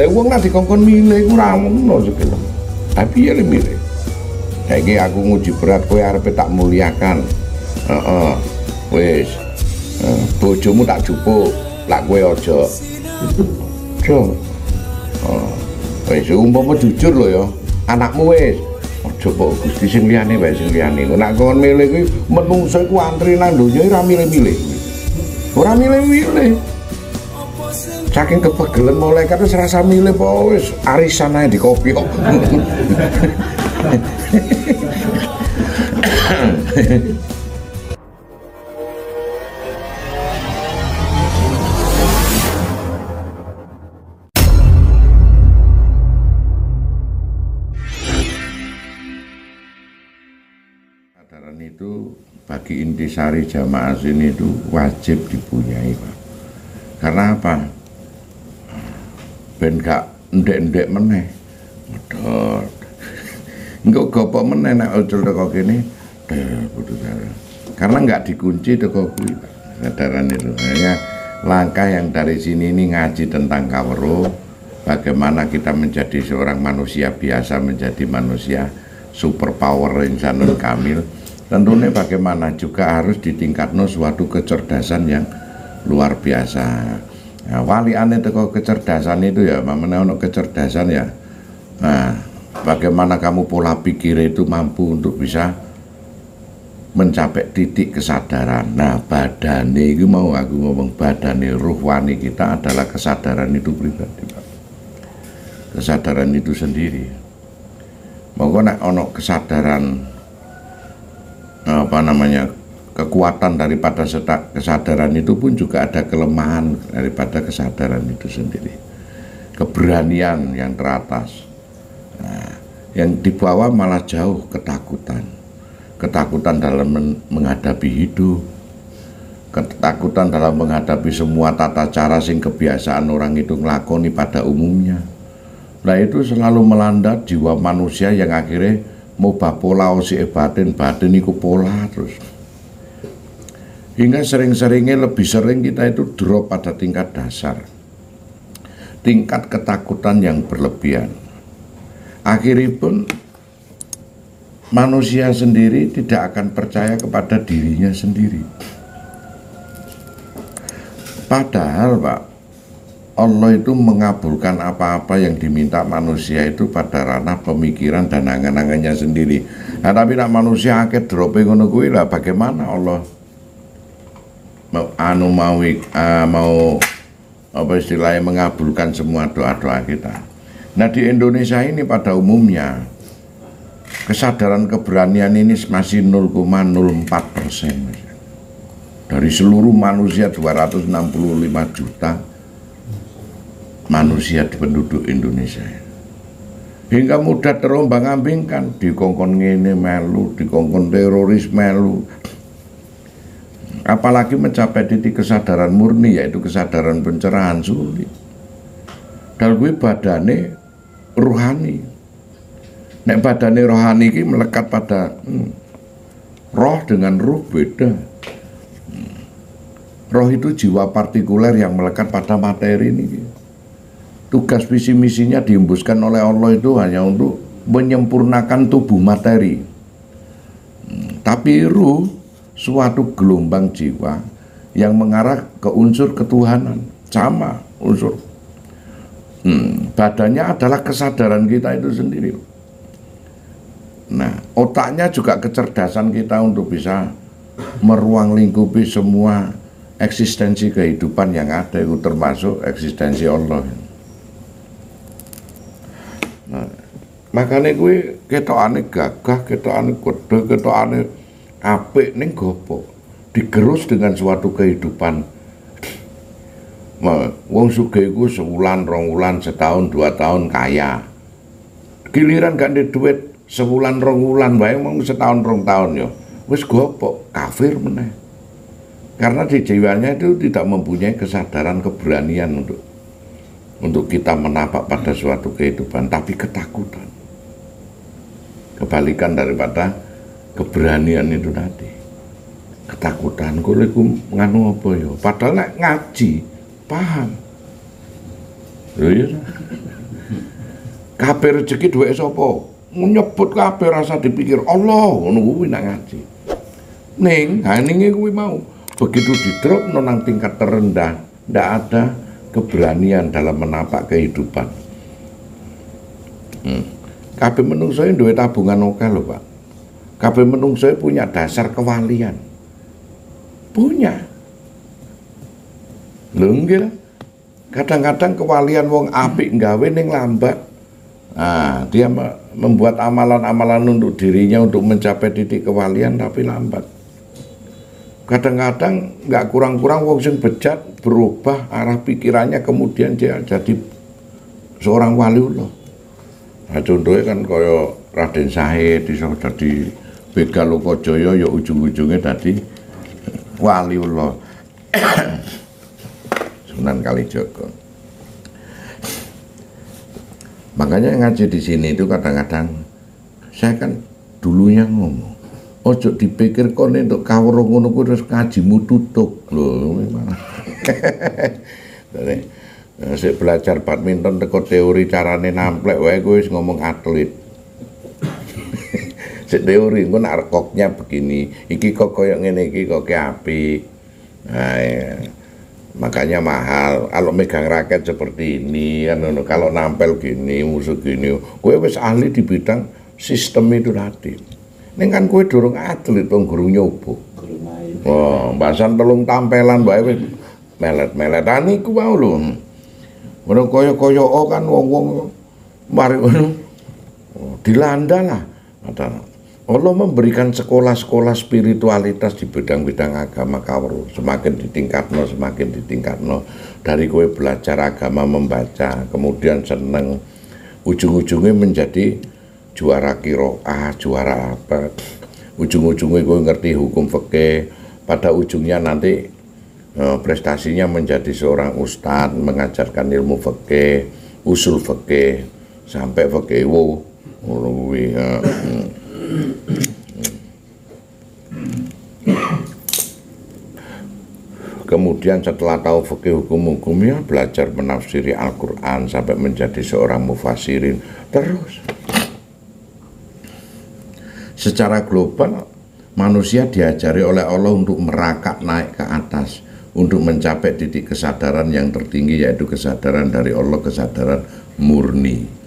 Lah wong nek dikongkon milih ku ora ngono sikile. Tapi ya milih. Saiki aku nguji berat kowe arepe tak muliakan. Heeh. Wis. Bojomu tak jupuk, lak kowe aja. Jo. Wis umpama jujur lho ya. Anakmu wis aja kok Gusti sing liyane wae sing liyane. Nek kon milih kuwi menungso iku antri nang donya ora milih-milih. Ora milih-milih. Saking kepegelen malaikat wis rasa milih apa wis arisan ae dikopiok. Kesadaran itu bagi intisari jamaah sini itu wajib dipunyai, Pak. Karena apa? Ben gak ndek-ndek meneh. Medhot. Engko gopok meneh nek ucul teko kene, karena nggak dikunci teko kuwi, Pak. Kesadaran itu. Hanya langkah yang dari sini ini ngaji tentang kawruh, bagaimana kita menjadi seorang manusia biasa menjadi manusia superpower insanun kamil. Tentunya bagaimana juga harus ditingkatkan suatu kecerdasan yang luar biasa. Nah, waliane teko kecerdasan itu ya, mamane ono kecerdasan ya. Nah, bagaimana kamu pola pikir itu mampu untuk bisa mencapai titik kesadaran. Nah, badane itu mau aku ngomong badane ruhwani kita adalah kesadaran itu pribadi, Pak. Kesadaran itu sendiri. Monggo nek ono kesadaran kekuatan daripada kesadaran itu pun juga ada kelemahan daripada kesadaran itu sendiri. Keberanian yang teratas. Nah, yang di bawah malah jauh ketakutan. Ketakutan dalam menghadapi hidup. Ketakutan dalam menghadapi semua tata cara sing kebiasaan orang itu ngelakoni pada umumnya. Nah, itu selalu melanda jiwa manusia yang akhirnya mau pola osi batin iku pola terus. Hingga sering-seringnya lebih sering kita itu drop pada tingkat dasar. Tingkat ketakutan yang berlebihan. Akhirnya pun manusia sendiri tidak akan percaya kepada dirinya sendiri. Padahal, Pak, Allah itu mengabulkan apa-apa yang diminta manusia itu pada ranah pemikiran dan angan-angannya sendiri. Nah, tapi nak manusia akeh drope ngono kuwi lah bagaimana Allah mau apa istilahnya mengabulkan semua doa-doa kita. Nah, di Indonesia ini pada umumnya kesadaran keberanian ini masih 0,04%. Dari seluruh manusia 265 juta manusia di penduduk Indonesia. Hingga mudah terombang-ambingkan, dikongkon ngene melu, dikongkon teroris melu. Apalagi mencapai titik kesadaran murni, yaitu kesadaran pencerahan sulit. Dan gue badane rohani. Nek badane rohani ini melekat pada roh dengan ruh beda. Roh itu jiwa partikuler yang melekat pada materi ini. Tugas visi misinya dihembuskan oleh Allah itu hanya untuk menyempurnakan tubuh materi. Tapi ruh suatu gelombang jiwa yang mengarah ke unsur ketuhanan, sama unsur. Badannya adalah kesadaran kita itu sendiri. Nah, otaknya juga kecerdasan kita untuk bisa meruang lingkupi semua eksistensi kehidupan yang ada, itu termasuk eksistensi Allah. Nah, makanya gue ketokane gagah, ketokane gede, ketokane apik ning gopo digerus dengan suatu kehidupan. Wong sugih iku sebulan, 2 wulan, setahun, 2 tahun kaya. Giliran gak ada duit sebulan, 2 wulan wae mung setahun, 2 tahun yo. Wis gopo kafir meneh. Karena di jiwanya itu tidak mempunyai kesadaran keberanian untuk kita menapak pada suatu kehidupan, tapi ketakutan. Kebalikan daripada keberanian itu tadi. Ketakutan, kok nganu apa ya? Padahal nek ngaji, paham. Lho iya. Kabeh rezeki duweke sapa? Nyebut kabeh rasa dipikir Allah ngono kuwi nak ngaji. Ning haninge kuwi mau begitu didrop nang tingkat terendah, ndak ada keberanian dalam menapak kehidupan. Kabeh menungso duwe tabungan akeh lho, Pak. Kabeh menungso punya dasar kewalian. Punya. Lho nggih. Kadang-kadang kewalian wong apik nggawe ning lambat. Nah, dia membuat amalan-amalan untuk dirinya untuk mencapai titik kewalian tapi lambat. Kadang-kadang nggak kurang-kurang wong sing bejat berubah arah pikirannya kemudian dia jadi seorang waliullah. Nah, contohnya kan kaya Raden Said iso dadi Begal Lokajaya ya ujung-ujungnya tadi waliullah. Sunan Kalijaga. Makanya ngaji di sini itu kadang-kadang saya kan dulunya ngomong, ojo dipikir kon untuk kawruh ngono kuwi terus ngajimu tutup lho memang. Sik belajar badminton teko teori carane namplek wae kowe wis ngomong atlet. Sik teori engko nek rekoknya begini, iki kok koyo ngene iki kok apik. Nah, ya. Makanya mahal kalau megang raket seperti ini kan, kalau nampel gini musuh gini kowe wis ahli di bidang sistem itu tadi. Ini kan kowe durung atlet wong guru nyoba. Wah, bahasan telung tampelan bae wis melet-meletan iku wae lho. Ngono kaya-kaya kan wong-wong mari ngono dilanda lah. Allah memberikan sekolah-sekolah spiritualitas di bidang-bidang agama kawruh semakin ditingkatno dari kowe belajar agama membaca kemudian seneng ujung-ujungnya menjadi juara qiraah, juara apa ujung-ujungnya kowe ngerti hukum fikih pada ujungnya nanti prestasinya menjadi seorang ustadz mengajarkan ilmu fikih, usul fikih sampai fikih kemudian setelah tahu fikih hukum-hukumnya belajar menafsiri Al-Quran sampai menjadi seorang mufassirin. Terus secara global manusia diajari oleh Allah untuk merangkak naik ke atas untuk mencapai titik kesadaran yang tertinggi yaitu kesadaran dari Allah, kesadaran murni.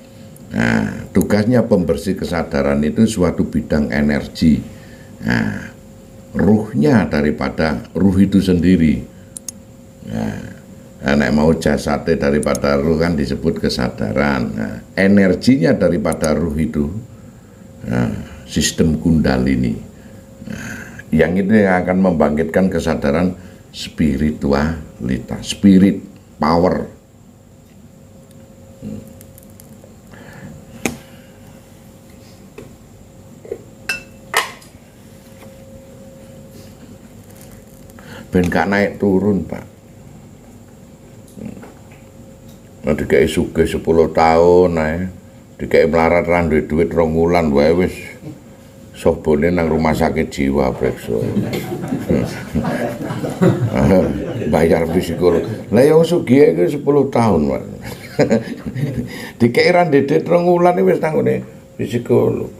Nah, tugasnya pembersih kesadaran itu suatu bidang energi. Nah, ruhnya daripada ruh itu sendiri. Nah, nek mau jasadnya daripada ruh kan disebut kesadaran. Nah, energinya daripada ruh itu sistem kundalini. Nah, yang itu yang akan membangkitkan kesadaran spiritualitas, spirit power. Ben gak naik turun, Pak. Nah, dikai sugih 10 tahun ae. Dikai melarat ra duwe duit 2 wulan wae wis sobone nang rumah sakit jiwa prekso. Bayar psikolog. Lah yang sugih iki 10 tahun, Pak. Dikai ra ndedet 2 wulan wis tanggone psikolog.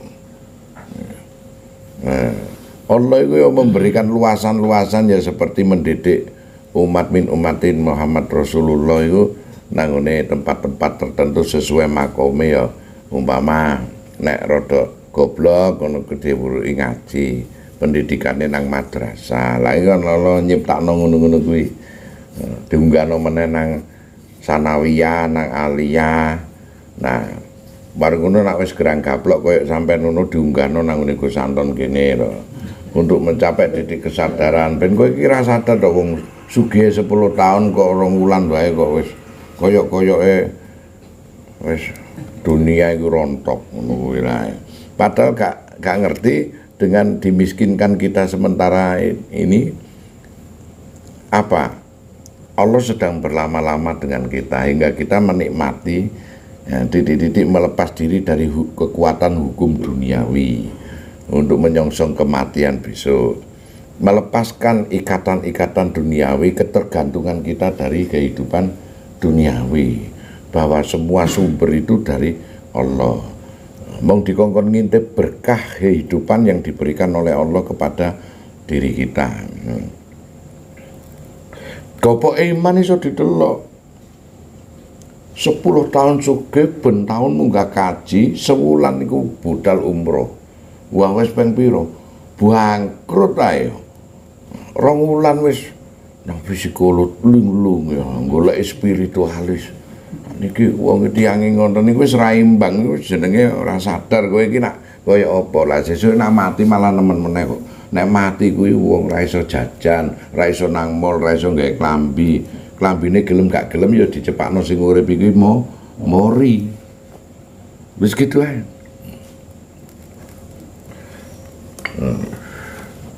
Allah itu yang memberikan luasan-luasan ya seperti mendidik umat min umatin Muhammad Rasulullah itu nangone tempat-tempat tertentu sesuai makome ya umpama nek rada goblok ngono gede wuruki ngaji pendidikannya nang madrasah lah kan Allah nyiptakno ngono-ngono kuwi diunggahno meneh nang sanawiyah nang aliyah. Nah bareng ngono nek wis gerang gablok koyo sampean ngono diunggahno nang ngene Gus Anton kene lho. Untuk mencapai titik kesadaran ben kowe iki ra sadar to wong sugih 10 tahun kok 2 wulan wae kok wis koyok-koyoke wis dunia iku rontok ngono kuwi lae. Padahal gak ngerti dengan dimiskinkan kita sementara ini apa Allah sedang berlama-lama dengan kita hingga kita menikmati ya, titik-titik melepas diri dari kekuatan hukum duniawi untuk menyongsong kematian besok, melepaskan ikatan-ikatan duniawi, ketergantungan kita dari kehidupan duniawi bahwa semua sumber itu dari Allah. Mong dikongkon ngintip berkah kehidupan yang diberikan oleh Allah kepada diri kita. Gopo iman iso didelok 10 tahun sugih ben tahun munggah kaji, sewulan niku budal umroh. Wah wis ping pira? Bangkrut ae. 2 wulan wis nang psikolog linglung ya, golek spiritualis. Niki wong tiange ngoten niku wis ra imbang, niku jenenge ora sadar kowe iki nak kaya apa. Lah sesuk nak mati malah nemen meneh kok. Nek mati kuwi wong ra iso jajan, ra iso nang mall, ra iso gawe klambi. Klambine gelem gak gelem ya dicepakno sing urip iki mori. Wis gitu ae.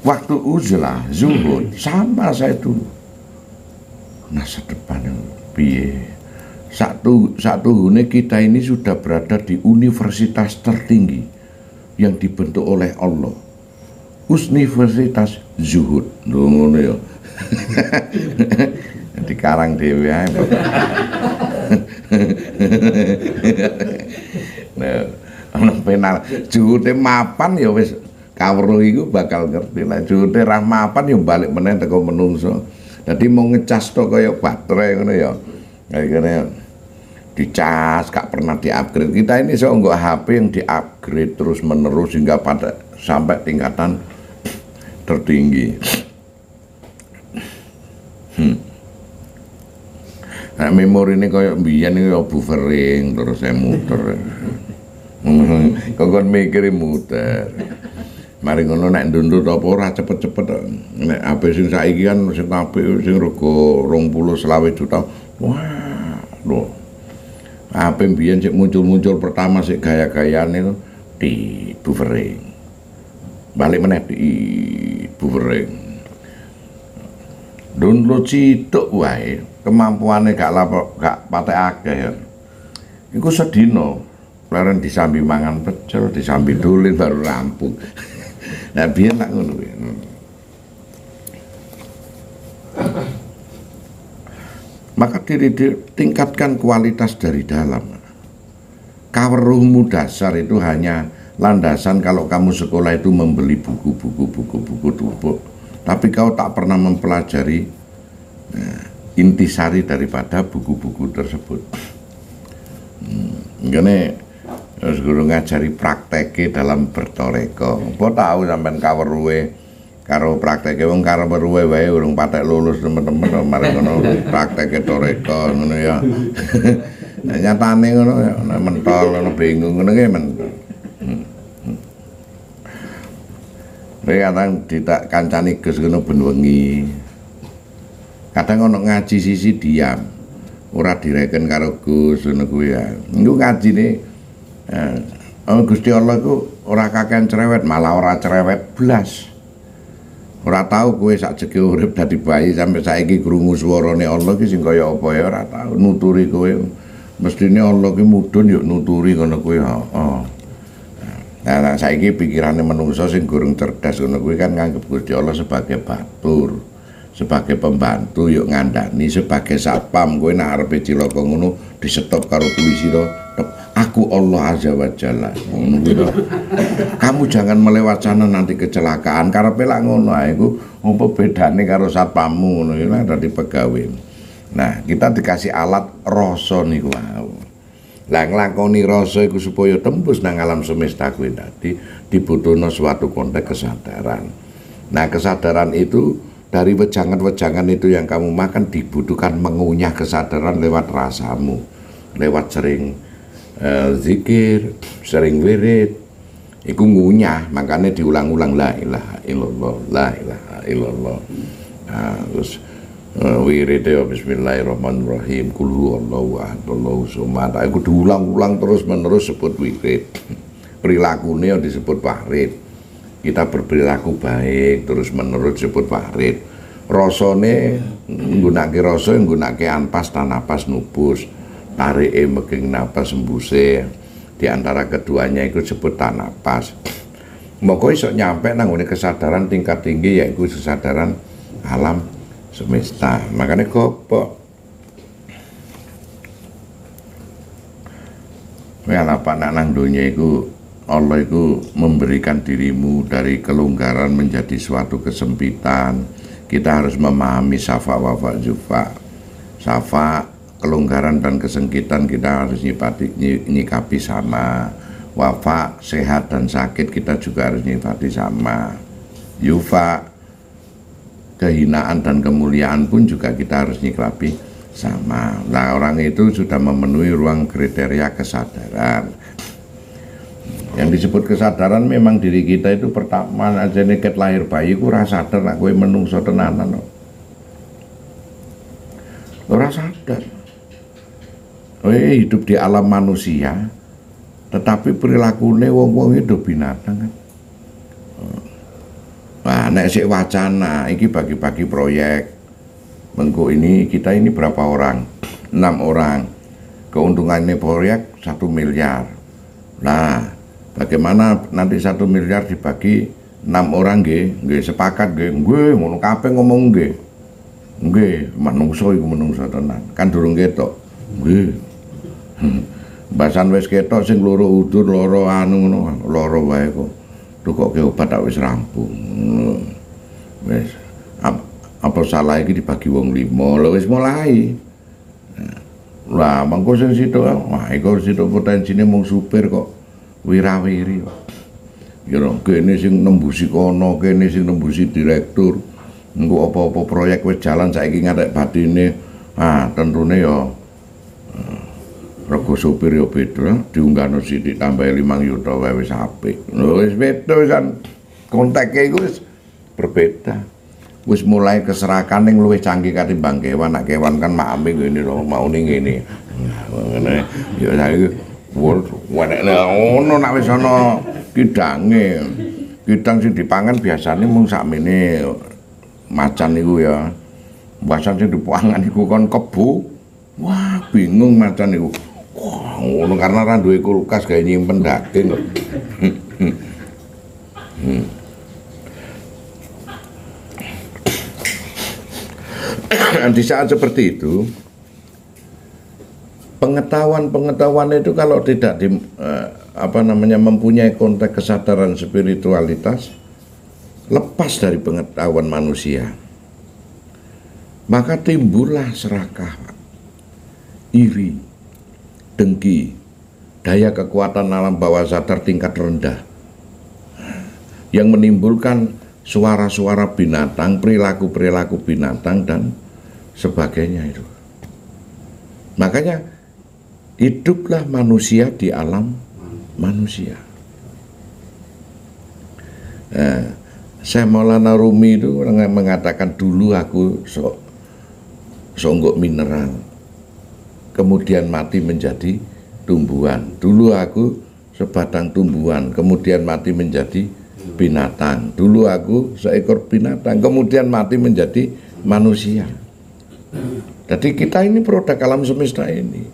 Waktu uzlah, zuhud, sama saya dulu. Masa depan piye? Satu kita ini sudah berada di universitas tertinggi yang dibentuk oleh Allah. Universitas Zuhud. Ngono ya. Di karang dhewe ae. Nah, ana penal juhute mapan ya wis kawruh iku bakal ngerti. Lah juhute ra mapan ya balik meneh teko menungso. Dadi mau ngecas to kaya baterai ngono ya. Kayak dicas gak pernah di-upgrade. Kita ini so nggo HP yang di-upgrade terus menerus hingga pada sampai tingkatan tertinggi. Nah, memori ini kayak mbiyen iki buffering terus saya muter. Kok mikir muter. Mari ngono nek ndundut apa ora cepet-cepet. Nek HP sing saiki kan sing apik sing rego 20-20 juta. Wah, lho. HP mbiyen sik muncul-muncul pertama sik gaya-gayane itu di buffering. Balik meneh di buffering. Download cituk wae, kemampuane gak patek akeh ya. Iku sedina, leren disambi mangan pecel, disambi dolen baru rampung. Nah biyen tak ngono kuwi. Maka tingkatkan kualitas dari dalam. Kaweruhmu dasar itu hanya landasan kalau kamu sekolah itu membeli buku tumpuk. Tapi kau tak pernah mempelajari intisari daripada buku-buku tersebut. Ngene terus guru ngajari prakteke dalam bertoreko. Apa tahu sampean kaweruhe karo prakteke wong karo weruhe wae urung patek lulus teman-teman mari ngono prakteke toreko ngono ya. Nah, nyatane ngono ya mentol ngono bingung ngono ki mentol. Kadang ditak kancani Gus ngono ben wengi. Kadang ono ngaji sisi diam. Ora direken karo Gus ngono kuwi ya. Niku ngajine Gusti Allah ku ora kakean cerewet, malah ora cerewet blas. Ora tahu kowe sakjeke urip dadi bayi sampai saiki krungu swarane Allah ki sing kaya apa ya ora tahu nuturi kowe. Mestine Allah ki mudhun yo nuturi ngono kuwi, heeh. Nah, saiki pikirane menungso sing gurung cerdas ngono kuwi kan nganggep Gusti Allah sebagai batur, sebagai pembantu yuk ngandani sebagai satpam. Kowe nek arepe cilaka ngono disetop karo polisi to. Aku Allah Azza wa Jalla. Ngono kuwi to. Kamu jangan melewat sana nanti kecelakaan. Karepe lak ngono ae iku apa bedane karo satpammu ngono iki dadi pegawai. Nah, kita dikasih alat rasa niku wae. Lah nglakoni rasa iku supaya tembus nang alam semesta kuwi tadi dibutuhno suatu konteks kesadaran. Nah, kesadaran itu dari wejangan-wejangan itu yang kamu makan dibutuhkan mengunyah kesadaran lewat rasamu, lewat sering zikir, sering wirid. Iku ngunyah, makanya diulang-ulang la ilaha illallah, la ilaha illallah. Nah, terus wirid ya bismillahirrahmanirrahim qul huwallahu ahad Allahu somad. Aku diulang-ulang terus menerus sebut wirid. Perilakunya yang disebut warid. Kita berperilaku baik terus menerus sebut warid. Rasane nggunakake rasa nggunakake anpas tanapas nubus. Tarike meging napas embuse. Di antara keduanya itu sebut tanapas. Moko iso nyampe nang kesadaran tingkat tinggi yaitu kesadaran alam semesta. Makanya kok Ya apa nang donya iku Allah itu memberikan dirimu dari kelonggaran menjadi suatu kesempitan. Kita harus memahami syafa wafa jufa. Syafa, kelonggaran dan kesempitan kita harus nyikapi sama. Wafa, sehat dan sakit kita juga harus nyikapi sama. Yufa, kehinaan dan kemuliaan pun juga kita harus nyikapi sama. Nah, orang itu sudah memenuhi ruang kriteria kesadaran. Yang disebut kesadaran memang diri kita itu pertama aja ket lahir bayi ku ora sadar nek kowe menungso tenanan. Ora sadar. Kowe hidup di alam manusia, tetapi perilakunya wong-wong itu binatang kan. Nah, nek sik wacana iki bagi-bagi proyek. Mengko ini kita ini berapa orang? 6 orang. Keuntungannya proyek 1 miliar. Nah, bagaimana nanti 1 miliar dibagi 6 orang nggih sepakat nggih ngono kabeh ngomong nggih manungsa iku manungsa tenan kan durung ketok nggih bahasan wis ketok sing loro udur loro anu ngono loro wae kok tukoke obat tak wis rampung wis apa salah iki dibagi wong 5 lho wis mulai lah mangko sing situ wah iku situ potensine mung supir kok wirawiri ya kene sing nembusi kono kene sing nembusi direktur engko apa-apa proyek wis jalan saiki ngantek batine tentune ya rego supir ya beda diunggahno sithik tambah 5 juta wae wis apik lho wis beda kan konteke iku wis berbeda wis mulai keserakan ning luwih canggih katimbang kewan nek kewan kan makame ngene lho maune ngene ngene ya saiki wenekne ono nek wis ana kidange. Kidang sing dipangan biasane mung sakmene macan niku ya. Macan sing dipangan iku kon kebo. Wah, bingung macan niku. Wah, ngono karena ra duwe kulkas gawe nyimpen daging kok. Di saat seperti itu pengetahuan itu kalau tidak mempunyai konteks kesadaran spiritualitas lepas dari pengetahuan manusia, maka timbullah serakah, iri, dengki, daya kekuatan alam bawah sadar tingkat rendah yang menimbulkan suara-suara binatang, perilaku-perilaku binatang dan sebagainya itu. Makanya hiduplah manusia di alam manusia. Saya Maulana Rumi itu mengatakan dulu aku songgok mineral, kemudian mati menjadi tumbuhan. Dulu aku sebatang tumbuhan, kemudian mati menjadi binatang. Dulu aku seekor binatang, kemudian mati menjadi manusia. Jadi kita ini produk alam semesta ini.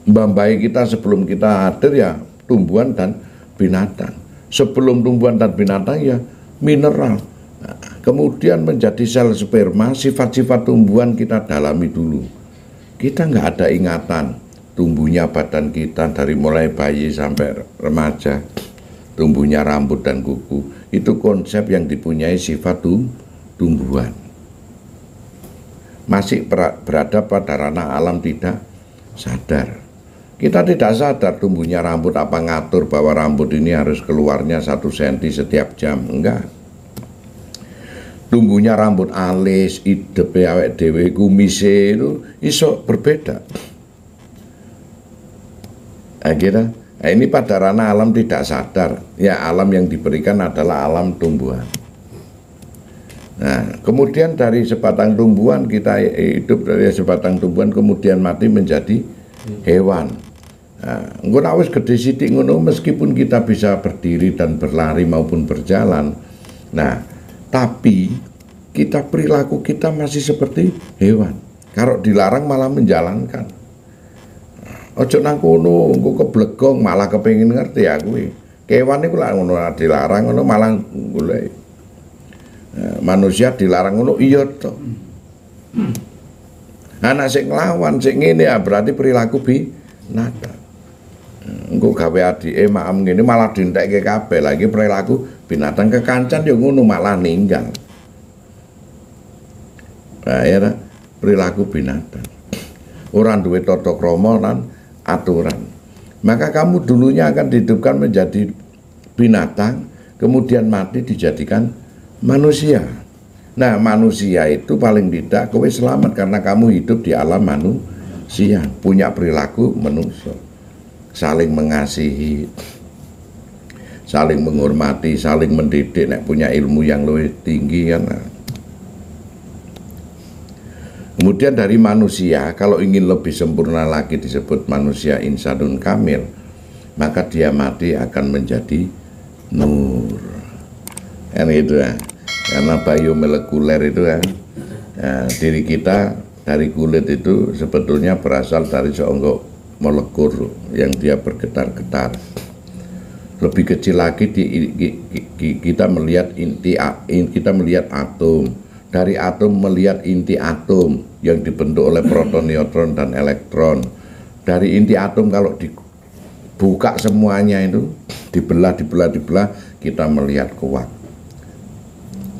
Mbambai kita sebelum kita hadir ya tumbuhan dan binatang. Sebelum tumbuhan dan binatang ya mineral. Nah, kemudian menjadi sel sperma, sifat-sifat tumbuhan kita dalami dulu. Kita nggak ada ingatan tumbuhnya badan kita dari mulai bayi sampai remaja, tumbuhnya rambut dan kuku. Itu konsep yang dipunyai sifat tumbuhan. Masih berada pada ranah alam tidak sadar. Kita tidak sadar tumbuhnya rambut apa ngatur bahwa rambut ini harus keluarnya 1 cm setiap jam, enggak. Tumbuhnya rambut alis, idepe awake dhewe kumise itu iso berbeda. Akhirnya, ini pada ranah alam tidak sadar. Ya alam yang diberikan adalah alam tumbuhan. Nah, kemudian dari sebatang tumbuhan kita hidup dari sebatang tumbuhan kemudian mati menjadi hewan. Nah, ngono wis gede sithik ngono meskipun kita bisa berdiri dan berlari maupun berjalan. Nah, tapi perilaku kita masih seperti hewan. Kalau dilarang malah menjalankan. Ojo nang kono, engko keblegong malah kepengin ngerti ya kuwi. Kewan iku lak ngono dilarang ngono malah golek. Manusia dilarang ngono iya to. Anak sing nglawan sing ngene ya berarti perilaku binatang. Engko gawe adike maem ngene malah dientekke kabeh. Lah iki perilaku binatang kekancan ya ngono malah ninggal. Nah, ya perilaku binatang. Orang duwe tata krama lan aturan. Maka kamu dulunya akan dihidupkan menjadi binatang, kemudian mati dijadikan manusia. Nah, manusia itu paling tidak kowe selamat karena kamu hidup di alam manusia, punya perilaku manusia. Saling mengasihi, saling menghormati, saling mendidik, nek punya ilmu yang lebih tinggi kan. Kemudian dari manusia, kalau ingin lebih sempurna lagi disebut manusia insanun kamil, maka dia mati akan menjadi nur. Kan itu ya. Karena biomolekuler itu kan, diri kita dari kulit itu sebetulnya berasal dari seonggok molekul yang dia bergetar-getar. Lebih kecil lagi kita melihat kita melihat atom. Dari atom melihat inti atom yang dibentuk oleh proton, neutron, dan elektron. Dari inti atom kalau dibuka semuanya itu, dibelah, kita melihat kuat.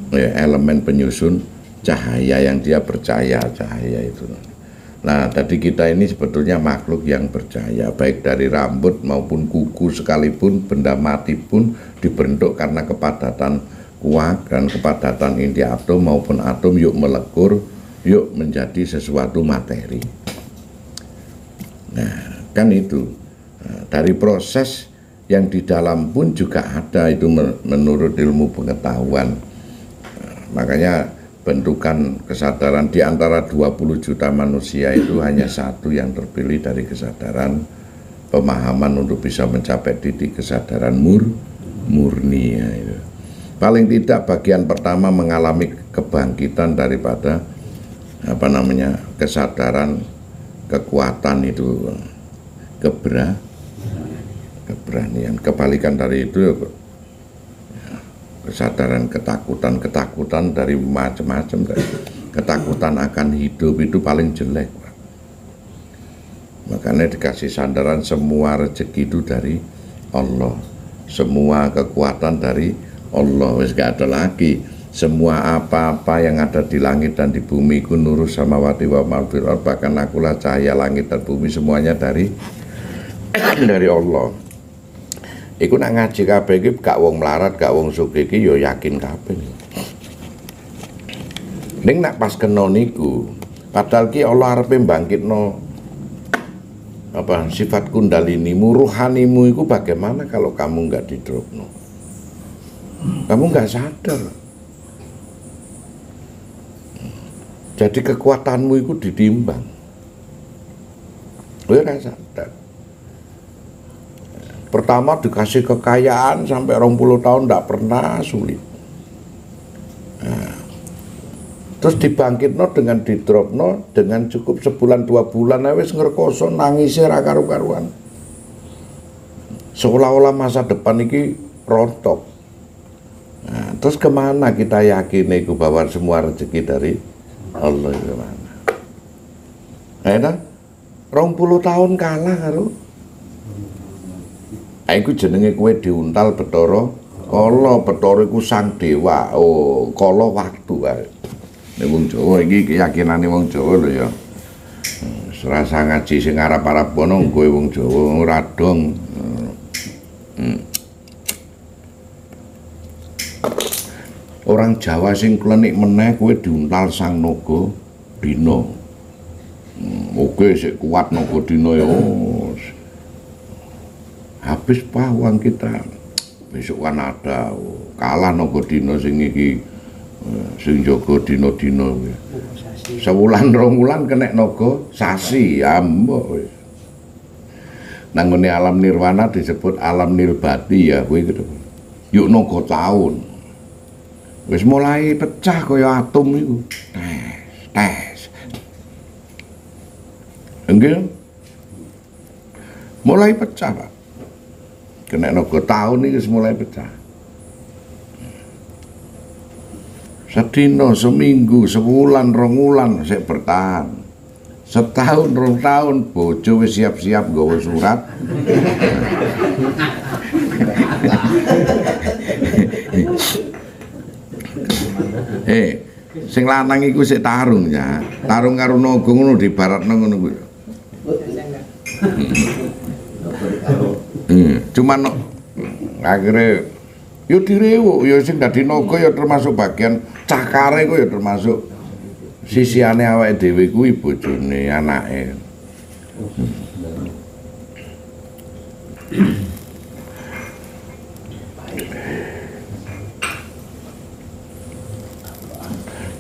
Ya, elemen penyusun cahaya yang dia percaya cahaya itu. Nah, tadi kita ini sebetulnya makhluk yang percaya, baik dari rambut maupun kuku sekalipun, benda mati pun dibentuk karena kepadatan kuat dan kepadatan inti atom maupun atom yuk melekur, yuk menjadi sesuatu materi. Nah, kan itu. Nah, dari proses yang di dalam pun juga ada itu menurut ilmu pengetahuan. Makanya bentukan kesadaran di antara 20 juta manusia itu hanya satu yang terpilih dari kesadaran pemahaman untuk bisa mencapai titik kesadaran murni ya, itu. Paling tidak bagian pertama mengalami kebangkitan daripada kesadaran kekuatan itu, keberanian. Kebalikan dari itu ya, kesadaran ketakutan dari macam-macam. Ketakutan akan hidup itu paling jelek. Makanya dikasih sandaran semua rezeki itu dari Allah, semua kekuatan dari Allah, wis gak ada lagi. Semua apa-apa yang ada di langit dan di bumi ku nurus samawati wa ma'fir, bahkan akulah cahaya langit dan bumi, semuanya dari Allah. Iku nak ngaji kabeh iki gak wong melarat, gak wong sugih iki yo yakin kabeh. Ning nak pas kena niku, padahal ki Allah arepe mbangkitno sifat kundalinimu, ruhanimu itu bagaimana kalau kamu nggak didropno? Kamu nggak sadar. Jadi kekuatanmu itu ditimbang. Gue nggak sadar. Pertama dikasih kekayaan sampai 20 tahun nggak pernah sulit. Nah, terus dibangkitno dengan didropno dengan cukup sebulan 2 bulan wis ngrekoso nangisnya ra karu-karuan. Seolah-olah masa depan ini rontok. Nah, terus kemana kita yakin itu bahwa semua rezeki dari Allah itu mana? Nah, 20 tahun kalah karo. Iku jenenge kowe diuntal Bathara Kala. Bathara iku sang dewa. Oh, kala waktu ae. Nek wong Jawa iki keyakinane wong Jawa lho ya. Serasa ngaji sing arep-arep kono kowe wong Jawa ora dong. Orang Jawa sing klenik meneh kowe diuntal sang naga dina. Oke sik kuat naga dina ya. Habis uang kita. Besok kan ada kalah naga dina sing iki sing jaga dina-dina kuwi. Sewulan 2 wulan kena naga sasi ya mbok. Nang ngene alam nirwana disebut alam nilbati ya kuwi gitu. Yuk naga taun. Wis mulai pecah kaya atom iku. Tes. Enggak. Mulai pecah, Pak. Kena naga taun iki wis mulai pecah. Sedina, seminggu, sebulan, 2 wulan sik bertahan. setahun 2 tahun bojo wis siap-siap nggawa surat. Sing lanang iku sik tarung ya. Tarung karo naga ngono dibaratno ngono kuwi. Cuman akhirnya yo direwuk, yo sing dadi naga ya termasuk bagian cakare ku ya termasuk sisiane awake dhewe kuwi bojone anake.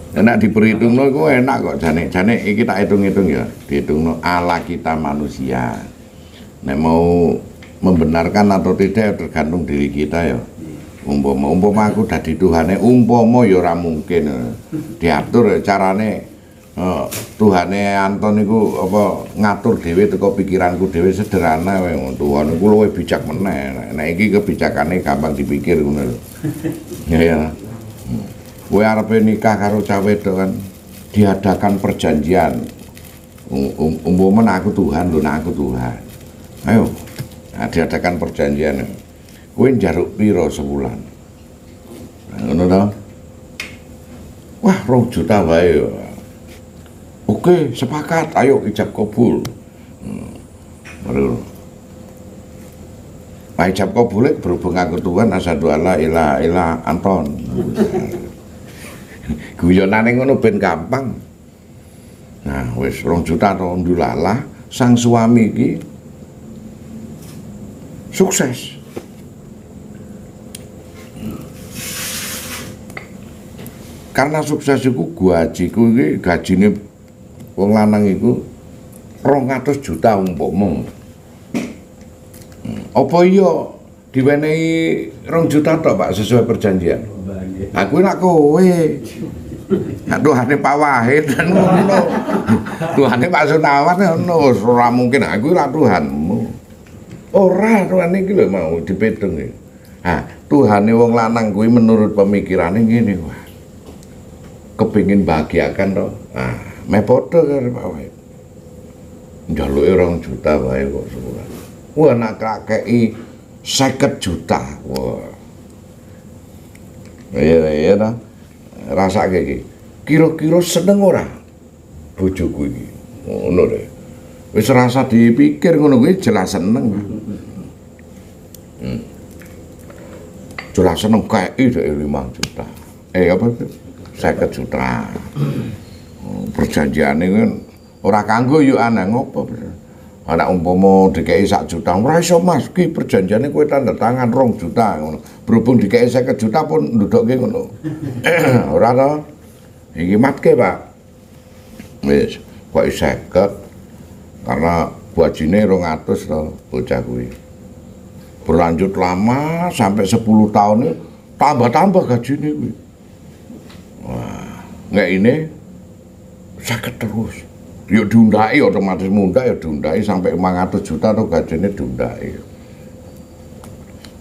Enak diperhitungno iku enak kok jane iki tak hitung-hitung ya, dihitungno ala kita manusia. Nek mau membenarkan atau tidak tergantung diri kita ya. Umpama aku dadi Tuhane, umpama ya ora mungkin diatur carane Tuhane Anton iku apa ngatur dhewe teko pikiranku dhewe sederhana wae. Tuhan iku luwih bijak meneh. Nek iki kebijakane gampang dipikir ngono lho. Ya. Kowe arepe nikah karo cah wedok kan diadakan perjanjian. Umpama aku Tuhan, lho aku Tuhan. Ayo. Nah, diadakan perjanjian. Kowe njaruk piro sebulan? Ngono to? Wah, 2 juta wae. Oke, sepakat. Ayo ijab kabul. Baru. Ijab kabul berhubung aku Tuhan asyhadu alla ilaha illa Anton. Guyonane ngono ben gampang. Nah, wis 2 juta to ndulalah sang suami iki sukses. Karena sukses iku gajiku iki gajine wong lanang iku 200 juta umpama. Apa iya diwenehi 2 juta tok Pak sesuai perjanjian? Aku nak kowe. Nak Tuhane Pak Wahid kan ngono. Tuhane Pak Sunawan ngono, ora mungkin aku ora Tuhanmu. Ora, Tuhane iki lho mau dipetung iki. Ah, Tuhane wong lanang kuwi menurut pemikirane ngene, wah. Kepingin bahagiakan to. Ah, meh padha karo Pak Wahid. Njaluke 2 juta wae kok sebulan. Wah, nak kakeki 50 juta. Wah. Iya ta. Rasake iki. Kira-kira seneng ora bojoku iki. Ngono lho. Wis rasa dipikir ngono kuwi jelas seneng. Jelas seneng kei 5 juta. Apa 50 juta. Perjanjiane kan ora kanggo yo aneh ngopo. Anak umpama dikei 1 juta, ora iso Mas, ki perjanjiane kowe tanda tangan 2 juta ngono. Berhubung dikei 50 juta pun ndudukke ngono. Ora to. Iki matke, Pak. Wis, kok 50 karena gajine 200 to bocah kuwi. Berlanjut lama sampai 10 tahun tambah-tambah gajine kuwi. Wah, nek ini 50 terus. Yuk diundai otomatis muda ya diundai sampai 500 juta tuh gajinya diundai.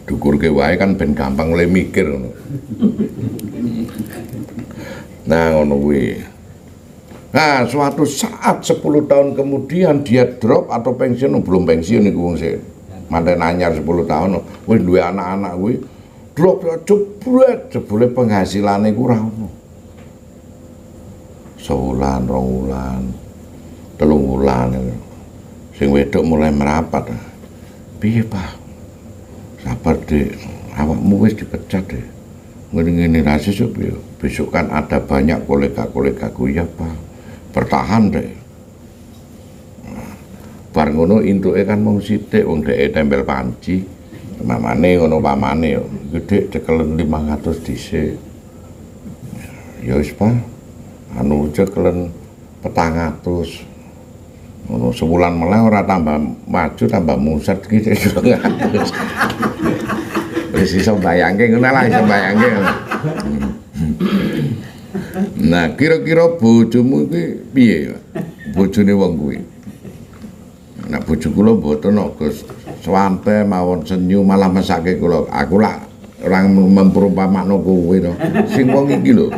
Dukurke wae kan ben gampang oleh mikir ngono. Nah ngono kuwi. Nah suatu saat 10 tahun kemudian dia drop atau pensiun, belum pensiun iku wong sik. Manten anyar 10 tahun wis duwe anak-anak kuwi drop jebule penghasilane ku ora ono. Sewulan, 2 wulan. 3 wulan sing wedok mulai merapat. Piye Pak? Sabar Dik, awakmu wis dipecat deh. Ngene-ngene ra sesuk piye? Besok kan ada banyak kolega-kolegaku ya Pak. Bertahan deh. Bar ngono intuke kan mung sithik wong dheke tempel panci. Mamane ngono pamane yo. Gede cekelen 500 dhisik. Ya wis Pak. Anu cekelen 400. Ngono sebulan malah ora tambah maju tambah muset iki 200. Wis iso bayangke ngono lah iso bayangke. Nah, kira-kira bojomu iki piye? Bojone wong kuwi. Nek bojo kula mboten Gus swante mawon senyum malah mesake kula. Aku lak ora memperumpamakno kowe to. Sing wong iki lho.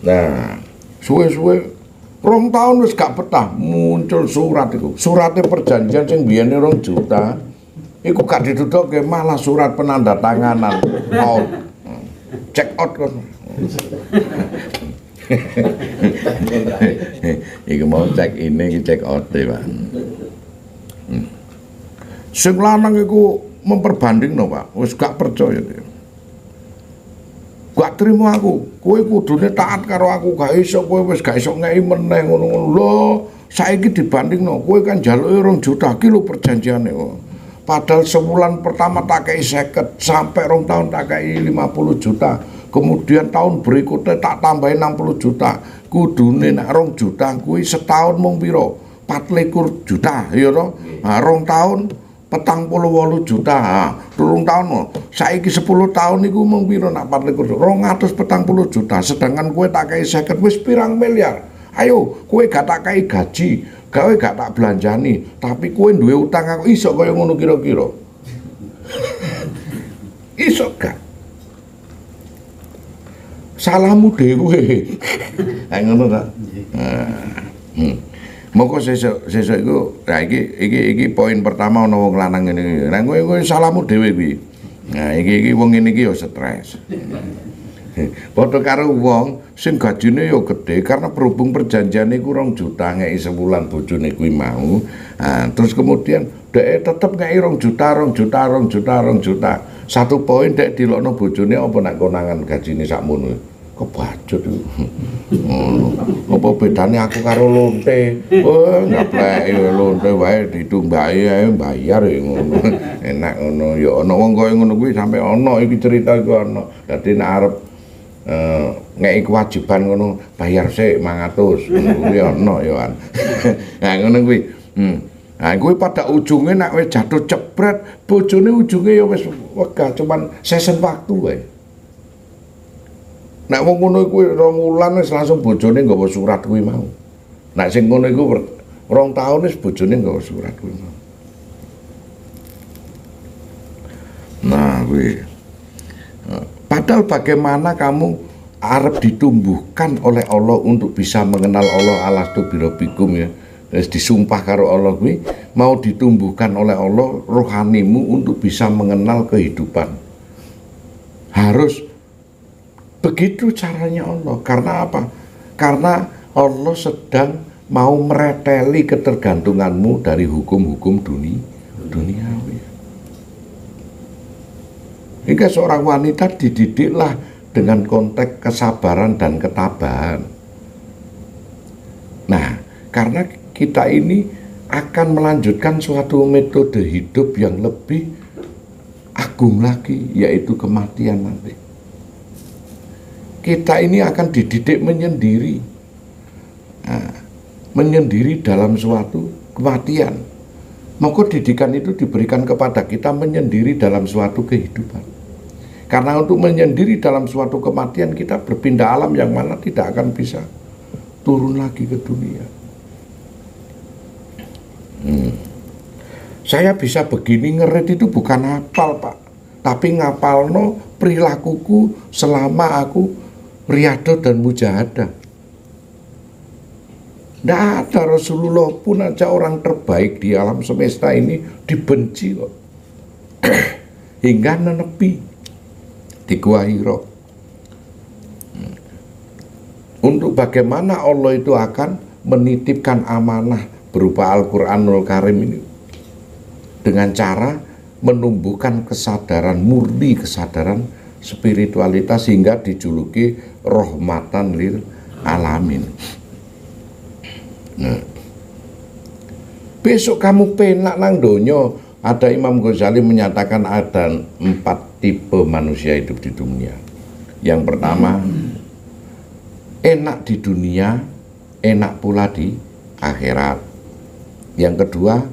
Nah, suwe-suwe 2 tahun wis gak betah muncul surat iku. Surate perjanjian sing biyene 2 juta iku gak ditutukke, malah surat penanda tanganan out. Check out kan. Iku mau cek ini, iki check out Pak. Sing lanang iku memperbandingno Pak, wis gak percaya dia. Gak terima aku, kowe kudune taat karo aku, gak iso kowe wis gak iso ngei meneh ngono-ngono. Lho, saiki dibandingno, kowe kan jaluke 2 juta ki lho perjanjiane kok. Padahal sebulan pertama tak kei 50, sampai 2 tahun tak kei 50 juta. Kemudian tahun berikutnya tak tambahin 60 juta. Kudune nek 2 juta kuwi setahun mung pira? 24 juta, ya toh? Nah, 2 tahun 48 juta. Nah, 2 tahun saiki 10 tahun iku mung pira nak 24 240 juta. Sedangkan kowe tak kei 50 wis pirang miliar. Ayo, kowe gak tak kei gaji, kowe gak tak belanjani, tapi kowe duwe utang aku iso kaya ngono kira-kira. Iso gak? Salahmu dhewe. Ha ngono ta? Moko sesuk iku iki poin pertama ana wong lanang ngene. Lah kowe salahmu dhewe kuwi. Nah iki wong ngene iki ya stres. Padha karo wong sing gajine ya gede karena berhubung perjanjiane iku 2 juta ngeki sebulan bojone kuwi mau. Nah, terus kemudian dhek tetep ngeki 2 juta. 1 poin dhek dilokno bojone apa nak konangan gajine sakmono. Kebacut itu. Apa bedanya aku karo lonte? Oh, ngaplek lonte wae ditumbaki ae bayar ya ngono. Enak ngono. Ya ana wong kaya ngono kuwi sampe ana iki cerita iku ana. Dadi nek arep ngeki kewajiban ngono bayar sik 500. Ngono kuwi ana ya kan. Nah ngono kuwi. Nah kuwi pada ujunge nek wis jatuh jebret, bojone ujunge ya wis wegah cuman sesen waktu wae. Nek wong ngono iku 2 wulan wis langsung bojone nggawa surat kuwi mau. Nek sing ngono iku 2 tahun wis bojone nggawa surat kuwi mau. Nah, kuwi. Padahal bagaimana kamu arep ditumbuhkan oleh Allah untuk bisa mengenal Allah, alastu birabbikum ya. Wis disumpah karo Allah kuwi mau ditumbuhkan oleh Allah rohanimu untuk bisa mengenal kehidupan. Harus begitu caranya Allah. Karena apa? Karena Allah sedang mau mereteli ketergantunganmu dari hukum-hukum duniawi. Hingga seorang wanita dididiklah dengan konteks kesabaran dan ketabahan. Nah, karena kita ini akan melanjutkan suatu metode hidup yang lebih agung lagi, yaitu kematian nanti. Kita ini akan dididik menyendiri, menyendiri dalam suatu kematian. Maka didikan itu diberikan kepada kita menyendiri dalam suatu kehidupan. Karena untuk menyendiri dalam suatu kematian kita berpindah alam yang mana tidak akan bisa turun lagi ke dunia. Saya bisa begini ngerit itu bukan hafal Pak, tapi ngapalno perilakuku selama aku riyadhah dan mujahadah. Tidak ada, Rasulullah pun aja orang terbaik di alam semesta ini dibenci kok. Hingga nenepi di Gua Hira. Untuk bagaimana Allah itu akan menitipkan amanah berupa Al-Quranul Karim ini dengan cara menumbuhkan kesadaran murni, kesadaran spiritualitas hingga dijuluki rahmatan lil alamin. Nah, besok kamu penak nang donya. Ada Imam Ghazali menyatakan ada 4 tipe manusia hidup di dunia. Yang pertama, enak di dunia, enak pula di akhirat. Yang kedua,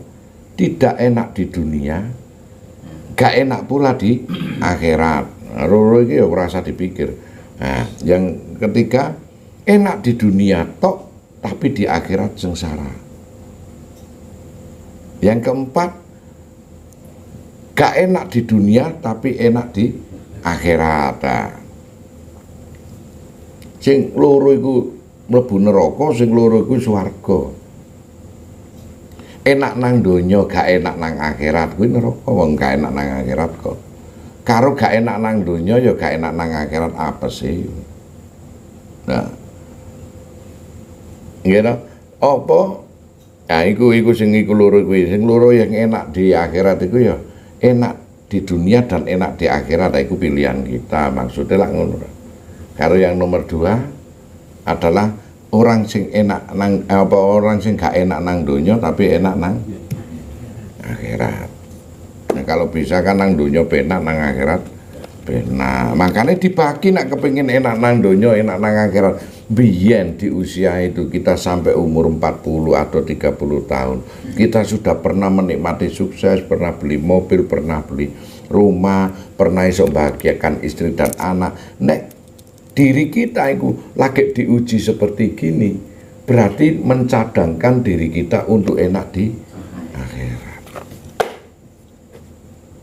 tidak enak di dunia, gak enak pula di akhirat. Roro iki ya ora usah dipikir. Nah, yang ketiga, enak di dunia tok tapi di akhirat sengsara. Yang keempat, gak enak di dunia tapi enak di akhirat. Nah, Sing loro iku mlebu neraka, sing loro iku swarga. Enak nang donya, gak enak nang akhirat kuwi neraka, wong gak enak nang akhirat kok. Karo gak enak nang donya ya gak enak nang akhirat apa sih? Nah. Nggih to? Apa? Ya iku sing iku loro kuwi. Sing loro yang enak di akhirat iku ya enak di dunia dan enak di akhirat. Iku pilihan kita. Maksudnya lah ngono. Karo yang nomor 2 adalah orang sing enak nang orang sing gak enak nang donya tapi enak nang akhirat. Nah, kalau bisa kan nang donya penak, nang akhirat penak. Makanya dibagi nak kepengin enak nang donya, enak nang akhirat. Biyen di usia itu kita sampai umur 40 atau 30 tahun kita sudah pernah menikmati sukses, pernah beli mobil, pernah beli rumah, pernah iso bahagiakan istri dan anak. Nek diri kita itu lagi diuji seperti gini, berarti mencadangkan diri kita untuk enak di akhirat.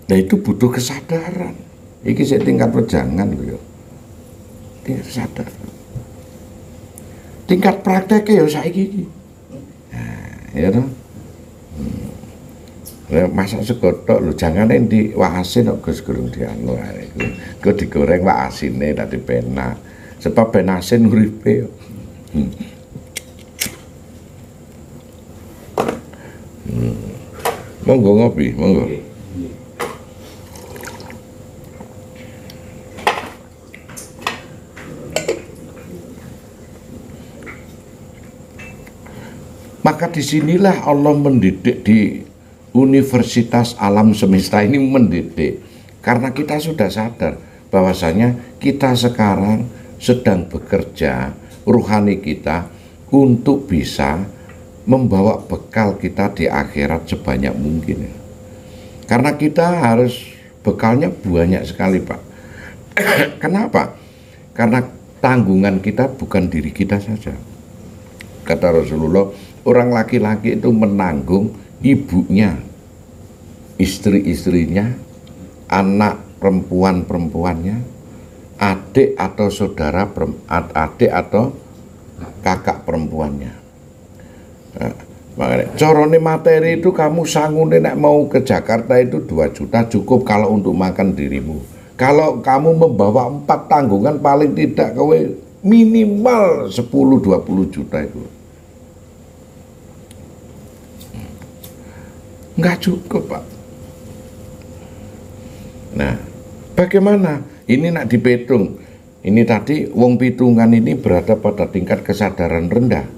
Nah itu butuh kesadaran. Iki saya tingkat wejangan yo. Tingkat kesadaran. Tingkat prakteknya ya saiki iki. Nah, ya toh. Masak sego tok lho, jangan di waasin kok Gus gurung dianu ae. Kok digoreng wak asine dadi penak. Sebab ben asin uripe. Monggo ngopi, monggo. Maka disinilah Allah mendidik di Universitas Alam Semesta ini mendidik. Karena kita sudah sadar bahwasanya kita sekarang sedang bekerja ruhani kita untuk bisa membawa bekal kita di akhirat sebanyak mungkin. Karena kita harus bekalnya banyak sekali, Pak. Kenapa? Karena tanggungan kita bukan diri kita saja. Kata Rasulullah, orang laki-laki itu menanggung ibunya, istri-istrinya, anak perempuan-perempuannya, adik atau saudara, adik atau kakak perempuannya. Nah, makanya corone materi itu kamu sangune nek mau ke Jakarta itu 2 juta cukup kalau untuk makan dirimu. Kalau kamu membawa 4 tanggungan paling tidak kowe minimal 10-20 juta itu. Enggak cukup, Pak. Nah, bagaimana? Ini nak dipetung. Ini tadi wong pitungan ini berada pada tingkat kesadaran rendah.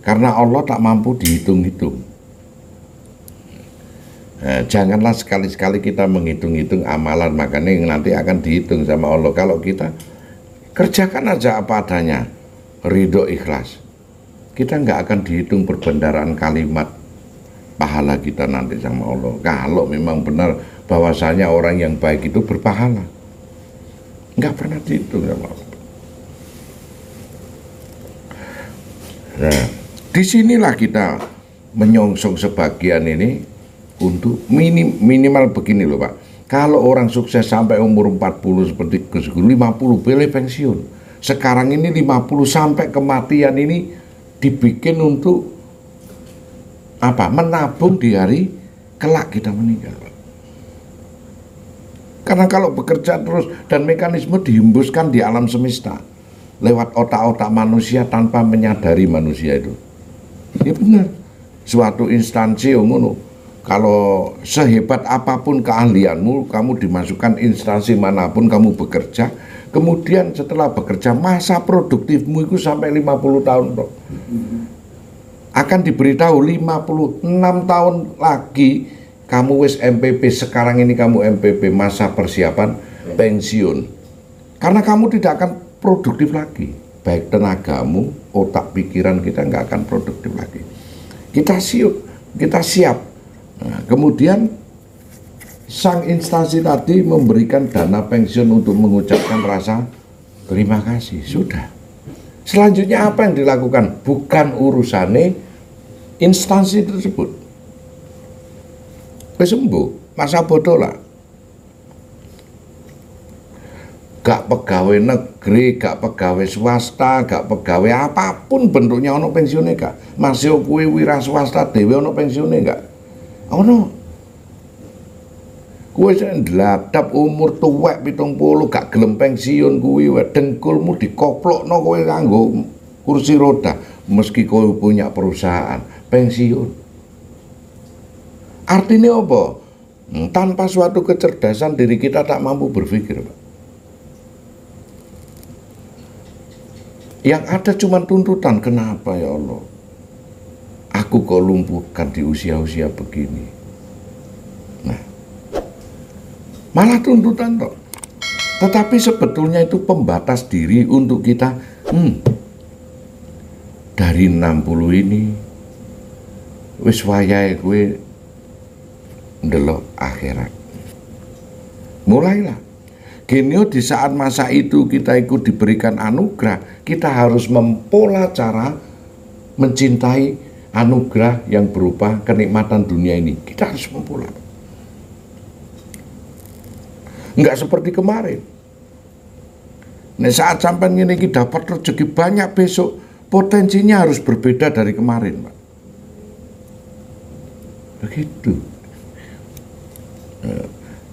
Karena Allah tak mampu dihitung-hitung. Nah, janganlah sekali-sekali kita menghitung-hitung amalan, makanya nanti akan dihitung sama Allah. Kalau kita kerjakan aja apa adanya, ridho ikhlas, kita nggak akan dihitung perbendaraan kalimat pahala kita nanti sama Allah. Kalau memang benar bahwasanya orang yang baik itu berpahala, nggak pernah dihitung sama Allah. Nah, disinilah kita menyongsong sebagian ini untuk minimal begini loh, Pak. Kalau orang sukses sampai umur 40 seperti Gus Gur, 50 boleh pensiun. Sekarang ini 50 sampai kematian ini dibikin untuk apa? Menabung di hari kelak kita meninggal. Karena kalau bekerja terus dan mekanisme dihembuskan di alam semesta lewat otak-otak manusia tanpa menyadari manusia itu. Ya benar. Suatu instansi ngono. Kalau sehebat apapun keahlianmu, kamu dimasukkan instansi manapun kamu bekerja, kemudian setelah bekerja masa produktifmu itu sampai 50 tahun, Bro. Akan diberitahu 56 tahun lagi kamu wis MPP, sekarang ini kamu MPP, masa persiapan pensiun. Karena kamu tidak akan produktif lagi, baik tenagamu, otak pikiran kita nggak akan produktif lagi. Kita siap. Nah, kemudian sang instansi tadi memberikan dana pensiun untuk mengucapkan rasa terima kasih. Sudah. Selanjutnya apa yang dilakukan? Bukan urusannya instansi tersebut. Sembuh, masa bodoh lah. gak pegawai negeri, gak pegawai swasta, gak pegawai apapun bentuknya ono pensiunnya gak. Masih kuwi wira swasta dhewe ono pensiunnya gak. Ono. Kuwi sing ndladap umur tuwek 70 gak gelem pensiun kuwi dengkulmu dikoplokno kowe kanggo kursi roda meski kowe punya perusahaan pensiun. Artinya apa? Tanpa suatu kecerdasan diri kita tak mampu berpikir, Pak. Yang ada cuma tuntutan, kenapa ya Allah? Aku kok lumpuhkan di usia-usia begini. Nah, malah tuntutan toh. Tetapi sebetulnya itu pembatas diri untuk kita, dari 60 ini, wis wayahe kowe ndelok akhirat. Mulailah. Genio di saat masa itu kita ikut diberikan anugerah, kita harus mempola cara mencintai anugerah yang berupa kenikmatan dunia ini. Kita harus mempola. Enggak seperti kemarin. Nah, saat sampai ini kita dapat rezeki banyak besok, potensinya harus berbeda dari kemarin, Pak. Begitu.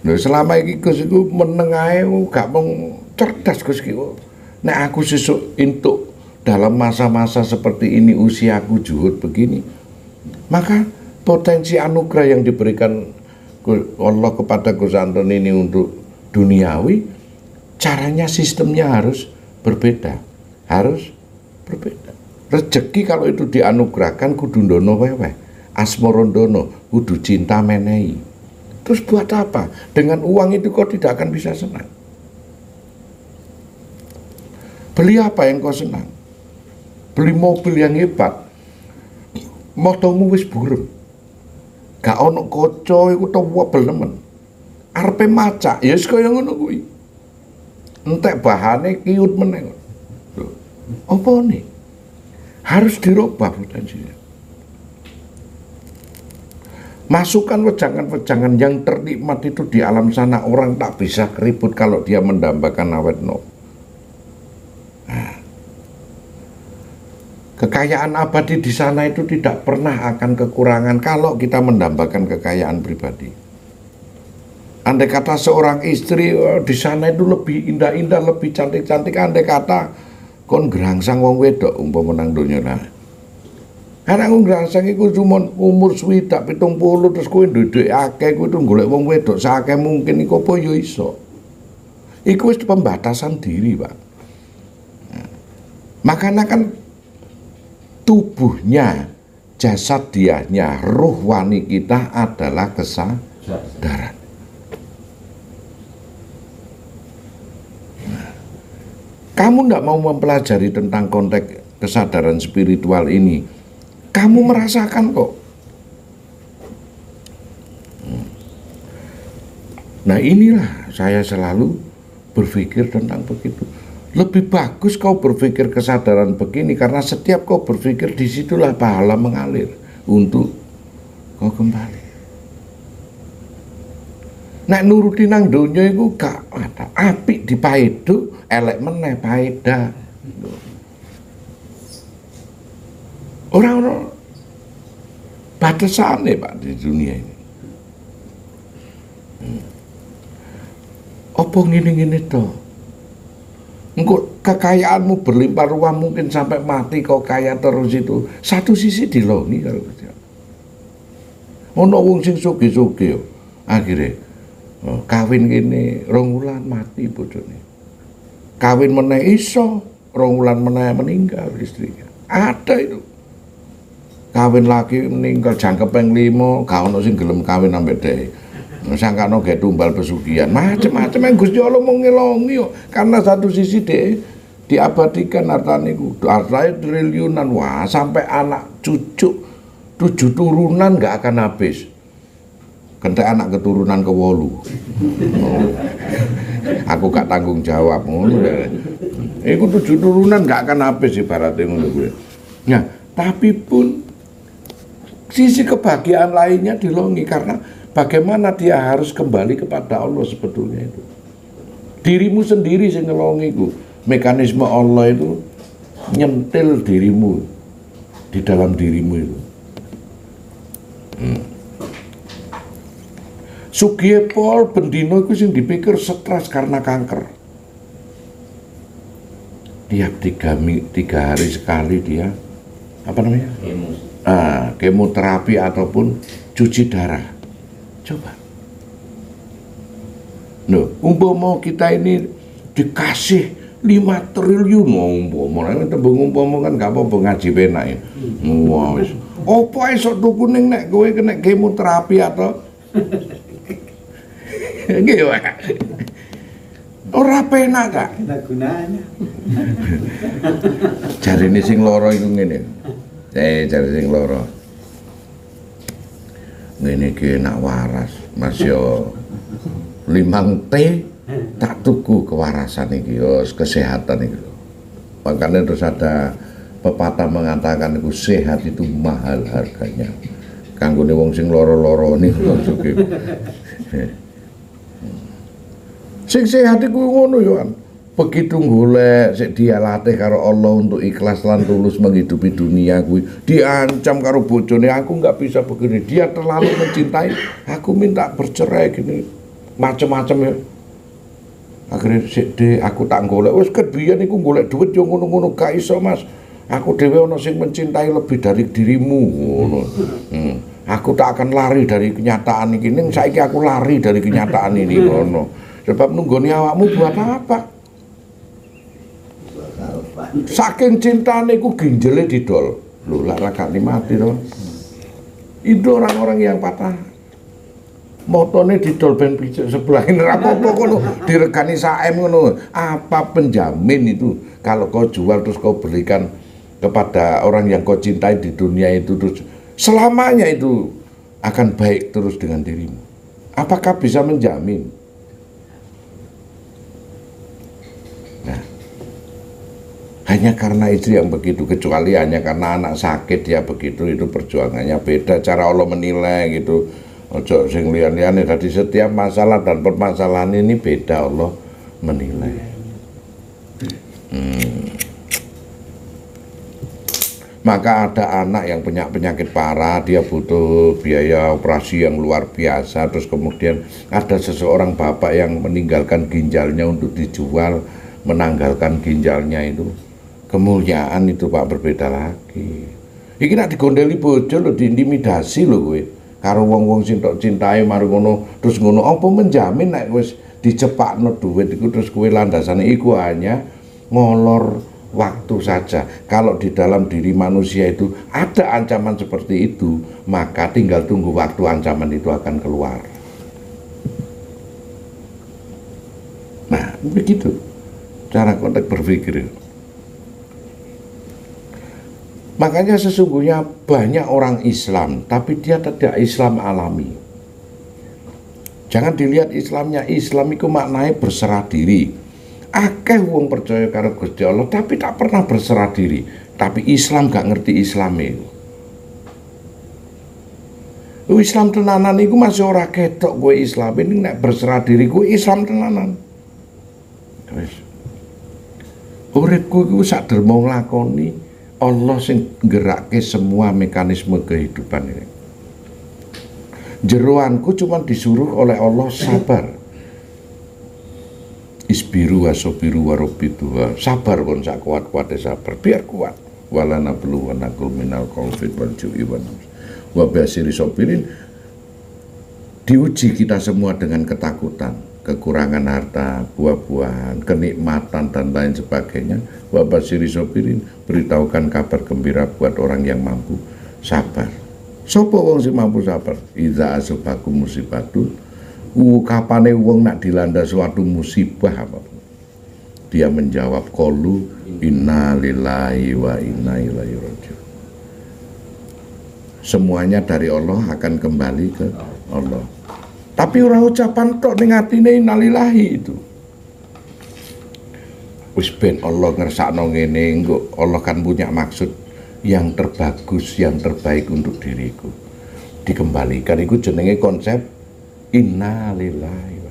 Nah, selama ini Gus iku meneng ae gak mau cerdas Gus iki. Nek aku sesuk entuk dalam masa-masa seperti ini usiaku juhud begini, maka potensi anugerah yang diberikan Allah kepada Gus Anton ini untuk duniawi, caranya sistemnya harus berbeda. Harus berbeda. Rezeki kalau itu dianugerahkan kudu ndono wewe, asmorondono, kudu cinta menehi. Terus buat apa? Dengan uang itu kau tidak akan bisa senang. Beli apa yang kau senang? Beli mobil yang hebat, motomu wis burem. Gak ono koco iku tawabel nemen. Arepe macak, ya wis kaya ngono kuwi. Entek bahane kiut meneng. Apa nih? Harus dirubah potensinya. Masukkan wejangan-wejangan yang ternikmat itu di alam sana. Orang tak bisa keribut kalau dia mendambakan awet no. Nah, kekayaan abadi di sana itu tidak pernah akan kekurangan kalau kita mendambakan kekayaan pribadi. Andai kata seorang istri di sana itu lebih indah-indah, lebih cantik-cantik, andai kata kon gerangsang wong wedok umpama nang donya lah. Karena aku ngerasa iku cuma umur 70 terus kowe nduduk akeh kowe golek wong wedok sakake mungkin iku apa ya iso. Iku wis pembatasan diri, Pak. Nah, makanya kan tubuhnya, jasadiahnya, ruh wani kita adalah kesadaran. Nah, kamu ndak mau mempelajari tentang konteks kesadaran spiritual ini. Kamu merasakan kok. Nah, inilah saya selalu berpikir tentang begitu. Lebih bagus kau berpikir kesadaran begini, karena setiap kau berpikir disitulah pahala mengalir untuk kau kembali. Nek nuruti nang donya iku gak ada. Apik dipaedo, elek meneh paedah. Orang-orang batasannya, Pak, di dunia ini. Apa ngene-ngene toh? Engko kekayaanmu berlimpah ruah mungkin sampai mati kau kaya terus itu. Satu sisi diloni kalau gitu. Ono wong sing sugih-sugih akhirnya kawin kene 2 wulan mati bojone. Kawin meneh iso 2 wulan meneh meninggal istrinya. Ada itu. Kawin lagi meninggal jangkep ping 5, gak ono sing gelem kawin ambek dhek. Sangkano gawe tumbal pesugihan, macam-macam yang Gusti Allah mau ngelongi yo. Karena satu sisi diabadikan hartane iku, hartane triliunan, wah sampai anak cucu 7 turunan gak akan habis. Kentek anak keturunan ke 8. Aku gak tanggung jawab ngono ya. Iku 7 turunan gak akan habis ibaratnya ngono kuwi. Nah, tapi pun sisi kebahagiaan lainnya dilongi karena bagaimana dia harus kembali kepada Allah sebetulnya itu. Dirimu sendiri sing ngelongi iku. Mekanisme Allah itu nyentil dirimu di dalam dirimu itu. Sugih pol bendino iku sing dipikir stres karena kanker. Tiap 3 hari sekali dia apa namanya? Kemoterapi ataupun cuci darah. Coba. Umpama kita ini dikasih 5 triliun umpama kan gak apa-apa ngaji penak ya. Wah wis. Apa iso tuku ning nek kowe kena kemoterapi atau nggih wae. Ora penak Kak. Ada gunanya. Jarine sing lara iku ngene. Jare sing lara. Ngene iki enak waras, Mas yo. 5 T tak tuku kewarasan iki, kesehatan iki. Makanya terus ada pepatah mengatakan itu sehat itu mahal harganya. Kanggone wong sing lara-lara niku suke. Sing sehat iku ngono yo kan. Begitu golek sik dia latih karo Allah untuk ikhlas lan tulus menghidupi dunia kuwi, diancam karo bojone, aku nggak bisa begini, dia terlalu mencintai, aku minta bercerai gini, macam-macam ya. Akhirnya sik aku tak golek, wis kebiyen iku golek duit yo ngono-ngono gak iso Mas. Aku dhewe ana sing mencintai lebih dari dirimu ngono. Aku tak akan lari dari kenyataan iki, ning saiki aku lari dari kenyataan ini ngono. Sebab nunggoni awakmu buat apa? Saking cintane ku ginjele didol. Lho lak gak mati to. Itu orang-orang yang patah. Motone didol ben picek sebelah ini apa-apa kono diregani saem ngono. Apa penjamin itu kalau kau jual terus kau berikan kepada orang yang kau cintai di dunia itu terus selamanya itu akan baik terus dengan dirimu? Apakah bisa menjamin? Nah, hanya karena istri yang begitu, kecuali hanya karena anak sakit dia begitu, itu perjuangannya beda, cara Allah menilai gitu. Ojo sing liyan-liyane tadi, setiap masalah dan permasalahan ini beda Allah menilai. Maka ada anak yang punya penyakit parah, dia butuh biaya operasi yang luar biasa, terus kemudian ada seseorang bapak yang meninggalkan ginjalnya untuk dijual, menanggalkan ginjalnya itu. Kemuliaan itu Pak berbeda lagi. Iki nak digondeli bojo lho, diintimidasi lho kowe. Karo wong-wong sing tok cintai mari ngono, terus ngono apa menjamin nek wis dicepakno duit iku terus kowe landasane iku hanya ngolor waktu saja. Kalau di dalam diri manusia itu ada ancaman seperti itu, maka tinggal tunggu waktu ancaman itu akan keluar. Nah, begitu cara konteks berpikir. Makanya sesungguhnya banyak orang Islam, tapi dia tidak Islam alami. Jangan dilihat Islamnya, Islam itu maknanya berserah diri. Akeh wong percaya karo Gusti Allah tapi tak pernah berserah diri. Tapi Islam gak ngerti Islam itu. Islam tenanan itu masih ora ketok kowe Islam ini nek berserah diri kowe Islam tenanan. Wis. Uripku iku sak derma nglakoni Allah sing nggerakake semua mekanisme kehidupan ini. Jeroanku cuma disuruh oleh Allah sabar. Isbiru wasobiru warobiduha. Sabar kon sak kuat-kuate sabar, biar kuat. Wala nablu wa nakul minal khawfi wal ju'i wan nafs. Wa basiri sobirin. Diuji kita semua dengan ketakutan, kekurangan harta, buah-buahan, kenikmatan dan lain sebagainya. Wa basiri sobirin, beritahukan kabar gembira buat orang yang mampu sabar. Sopo wong sing mampu sabar? Idza asabakum musibatun, kapane wong nak dilanda suatu musibah apa? Dia menjawab qalu inna lillahi wa inna ilaihi raji'un. Semuanya dari Allah akan kembali ke Allah. Tapi ora ucapan tok ning atine innalillahi itu. Wis ben Allah ngersakno ngene, engko Allah kan punya maksud yang terbagus, yang terbaik untuk diriku. Dikembalikan itu jenenge konsep innalillahi.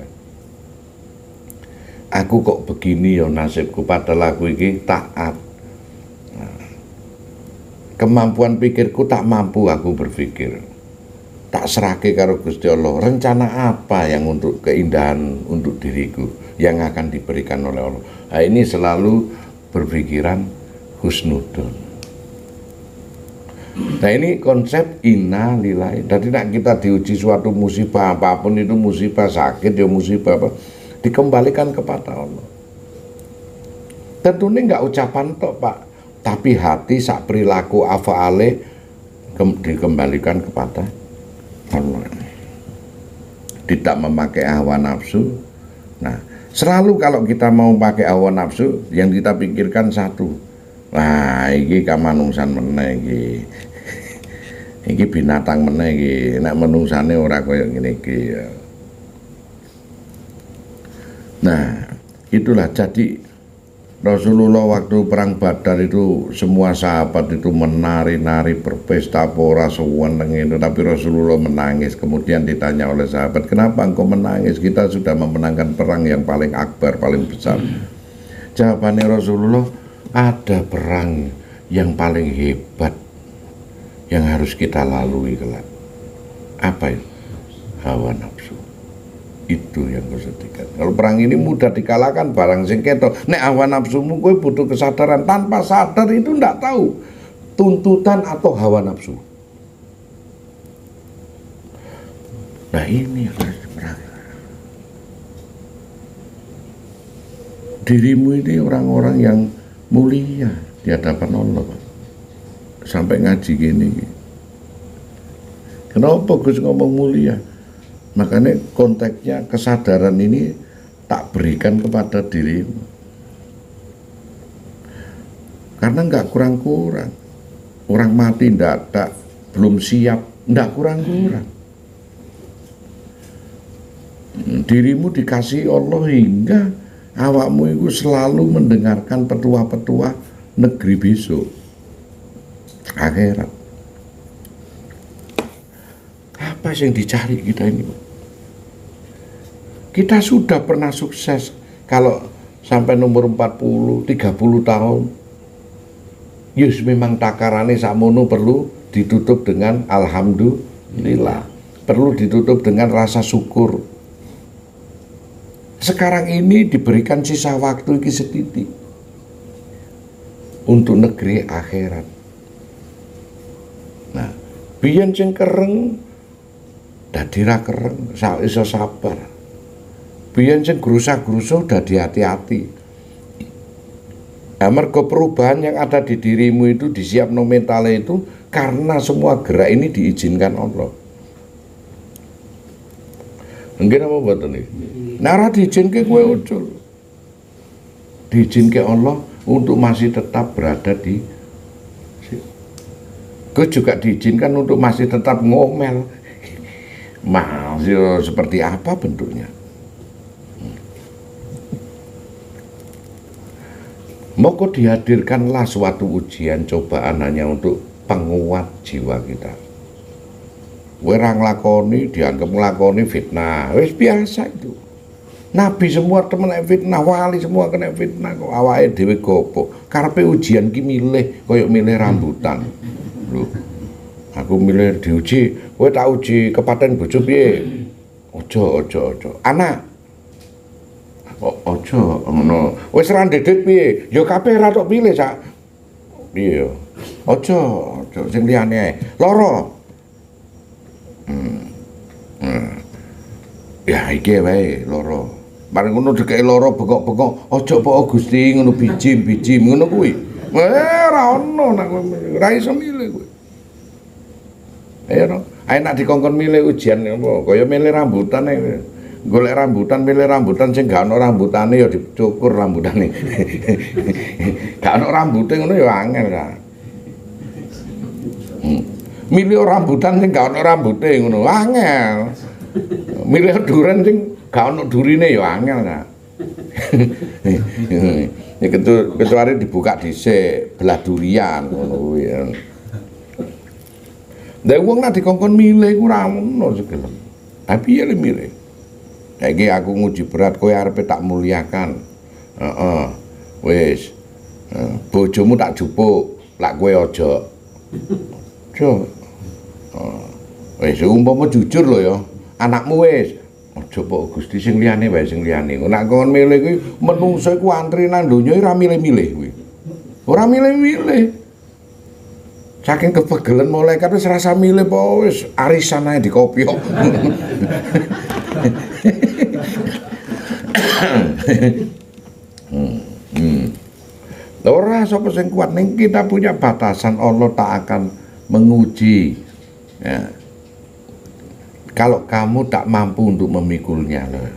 aku kok begini ya nasibku, padahal aku iki taat. Kemampuan pikirku tak mampu aku berpikir. Tak serake karo Gusti Allah. Rencana apa yang untuk keindahan untuk diriku yang akan diberikan oleh Allah. Nah, ini selalu berpikiran husnudon. Nah, ini konsep inna lillahi. Jadi nak kita diuji suatu musibah, apapun itu musibah, sakit ya musibah apa, dikembalikan kepada Allah. Tentunya enggak ucapan tok, Pak, tapi hati sak perilaku afa'ale dikembalikan kepada Allah. Tidak memakai hawa nafsu. Nah, selalu kalau kita mau pakai hawa nafsu, yang kita pikirkan satu. Wah, iki kamanungsan meneh iki. Iki binatang meneh iki, nek menungsane ora kaya ngene iki ya. Nah, itulah jadi Rasulullah waktu perang Badar itu semua sahabat itu menari-nari berpesta pora seweneng itu, tapi Rasulullah menangis. Kemudian ditanya oleh sahabat, kenapa engkau menangis? Kita sudah memenangkan perang yang paling akbar, paling besar. Jawabannya Rasulullah, ada perang yang paling hebat yang harus kita lalui kelak. Apa itu? Hawa nafsu. Itu yang kesedihan. Kalau perang ini mudah dikalahkan barang sing ketok. Nek hawa nafsumu kowe butuh kesadaran. Tanpa sadar itu ndak tahu tuntutan atau hawa nafsu. Nah, ini harus perang. Dirimu ini orang-orang yang mulia di hadapan Allah. Sampai ngaji gini. Kenapa Gus ngomong mulia? Makanya konteksnya kesadaran ini tak berikan kepada dirimu. Karena enggak kurang-kurang. Orang mati enggak ada, belum siap, enggak kurang-kurang. Dirimu dikasih Allah hingga awakmu itu selalu mendengarkan petua-petua negeri besok. Akhirat. Apa yang dicari kita ini? Kita sudah pernah sukses kalau sampai nomor 40, 30 tahun. Yus memang takarane sakmono perlu ditutup dengan alhamdulillah. Perlu ditutup dengan rasa syukur. Sekarang ini diberikan sisa waktu iki setitik untuk negeri akhirat. Nah, biyen sing kereng dadi ra kereng, iso sabar. Biyen sing grusak-grusuk dadi hati-hati. Nah, mergo perubahan yang ada di dirimu itu disiapno mentale itu karena semua gerak ini diizinkan Allah. Nggih napa mboten iki? Nek ora diizinke kowe ucul. Diizinke Allah untuk masih tetap berada di kowe juga diizinkan untuk masih tetap ngomel. Masih seperti apa bentuknya? Maka dihadirkanlah suatu ujian cobaan hanya untuk penguat jiwa kita. Kowe ra nglakoni dianggap nglakoni fitnah. Wis biasa itu. Nabi semua temen fitnah, wali semua kena fitnah kok awake dhewe gopo. Karepe ujian ki milih koyo milih rambutan. Lho. Aku milih diuji, kowe tak uji kepaten bojo piye? Ojo. Anak ojo ngono. Wis ra ndedet piye? Ya kabeh ra tok pilih sak. Piye? Ojo sing liyane ae. Loro. Ya iki wae loro. Bareng ngono dikeki loro bengok-bengok. Ojo po Gusti ngono bijim ngono kuwi. Ora ono nek ora iso milih kuwi. Ayo no. Ayo nak dikongkon milih ujian apa? Kaya milih rambutan ae. Golek rambutan, milih rambutan sing gak ono rambutane ya dicukur rambutane. Gak ono rambute ngono ya angel ta. Milih rambutan sing gak ono rambute ngono angel. Milih duren sing gak ono durine ya angel ta. Ya kecuali dibuka dhisik belah durian ngono kuwi. Lah wong nek dikongkon milih ku ora ono segelem. Tapi ya milih. Saiki aku nguji berat, kowe arepe tak muliakan. Heeh. Wis. Bojomu tak jupuk, lak kowe aja. Jo. Wis umpama jujur lho ya. Anakmu wis aja pok Gusti sing liyane wae sing liyane. Nek kon milih kuwi menungso iku antri nang donya ora milih-milih kuwi. Ora milih-milih. Saking kepegelen malaikat wis rasa milih po wis arisan ae dikopiok. Ora sapa sing kuat ning kita punya batasan, Allah tak akan menguji. Ya. Kalau kamu tak mampu untuk memikulnya loh.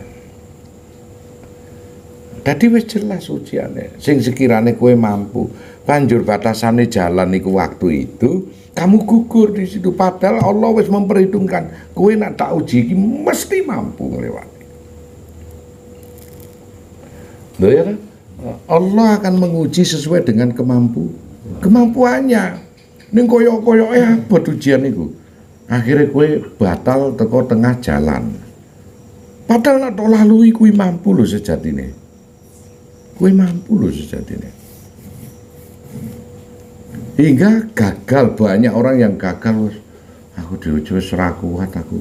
Dadi wis jelas ujiane. Sing sekirane kowe mampu, banjur batasane jalan iku waktu itu, kamu gugur di situ padahal Allah wis memperhitungkan kowe nak tak uji iki mesti mampu nglewati. Lho ya kan? Allah akan menguji sesuai dengan kemampuannya. Ning koyok-koyoke abot ujian iku. Akhirnya kowe batal teko tengah jalan. Padahal nek lalui kuwi mampu lho sejatine. Kowe mampu lho sejatine. Hingga gagal, banyak orang yang gagal, aku diuji wis ora kuat aku.